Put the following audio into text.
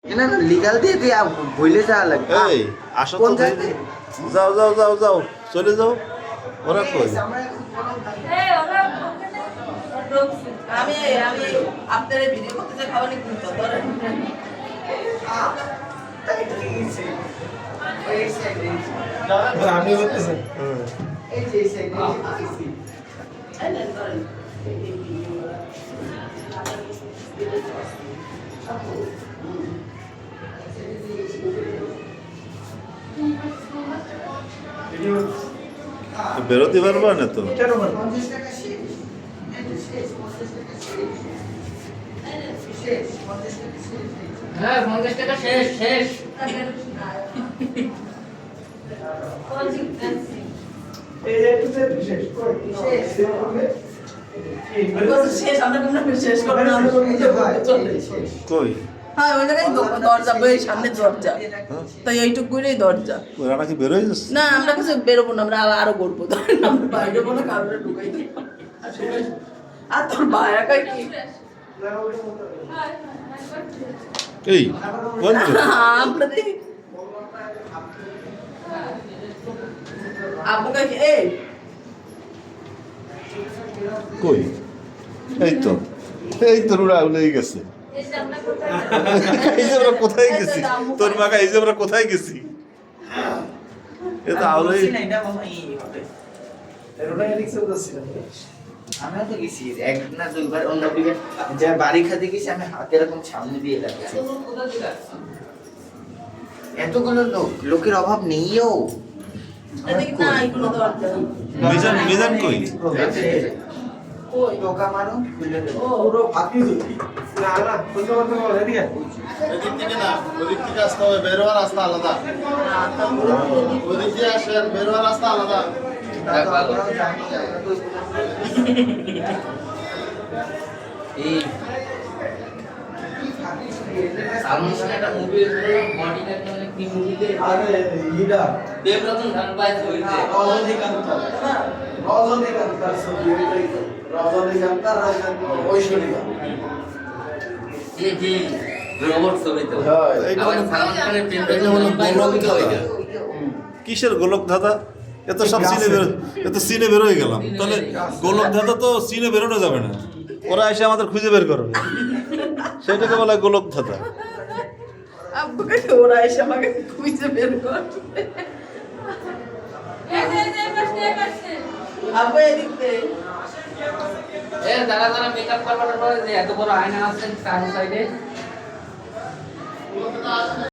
না না লিগাল দিয়ে দিয়ে ভুলে যাওয়া লাগবে। এই আসো তো, যাও যাও যাও যাও, চলে যাও। ওরা কই? আমি আমি আপনার ভিডিও করতে খাবার নিয়ে কিন্তু ধরেন আমি বলতেছি এই যে এই সাইডে বেরোতে পারবা না তো? হ্যাঁ 50 টাকা শেষ শেষ। শেষ আমরা কোনো শেষ করব না আমরা কই? হ্যাঁ ওই জায়গায় দরজা বই সামনে দরজা তাই এইটুকুই দরজা। ওরা নাকি বেরোয় যাচ্ছে? না আমরা কাছে বেরোবো না, আমরা আরো গড়বো আমরা বাইরে কোনো কারণে ঢুকাই দিই। আর তোর বাইরে কাই কি এই কোন দিকে? আমরা দেখি আপনাকে এই কই? এই তো, এই তো ওরা উলেই গেছে। এই যে আমরা কোথায় গেছি? তোর মাকা এই যে আমরা কোথায় গেছি? এ তো আউলেই। আমিও তো গেছি এক না দুইবার অন্য দিকে যা বাড়ি খাতে গেছি আমি হাতে এরকম সামনে দিয়ে রাখছি। এতগুলো লোকের অভাব নেইও। দেখি না এগুলো দরজা মিজান মিজান কই? কই টোকা মারো খুলে দেবো। পুরো ফাঁকি যদি না না কোন কথা বল এদিকে এদিক থেকে না, ওদিক থেকে আসতে হবে, বের হওয়ার রাস্তা আলাদা। ওদিক দিয়ে আসেন, বের হওয়ার রাস্তা আলাদা। এই সালমান খান একটা মুভি বডি একটা কি মুভিতে আরে ইডা দেবরতন ধারাবাহিক হইছে রজনীকান্ত রজনীকান্তার ছবি ওইটাই তো রজনীকান্ত ঐশ্বরিয়া রোবট ছবি তো এইটা আবার হলো- সালমান খানের এটা হলো গোলক ধাঁধা। কিসের গোলক ধাঁধা? এত সব সিনে বের, এত সিনে বের হয়ে গেলাম, তাহলে গোলক ধাঁধা তো সিনে বেরোনো যাবে না। ওরা এসে আমাদের খুঁজে বের করবে, সেটাকে বলা হয় গোলক ধাঁধা। আপনাকে ওরা এসে আমাকে খুঁজে বের করবে। আপু এদিক থেকে এ যারা যারা মেকআপ করবার পরে যে এত বড় আয়না আছে চার সাইডে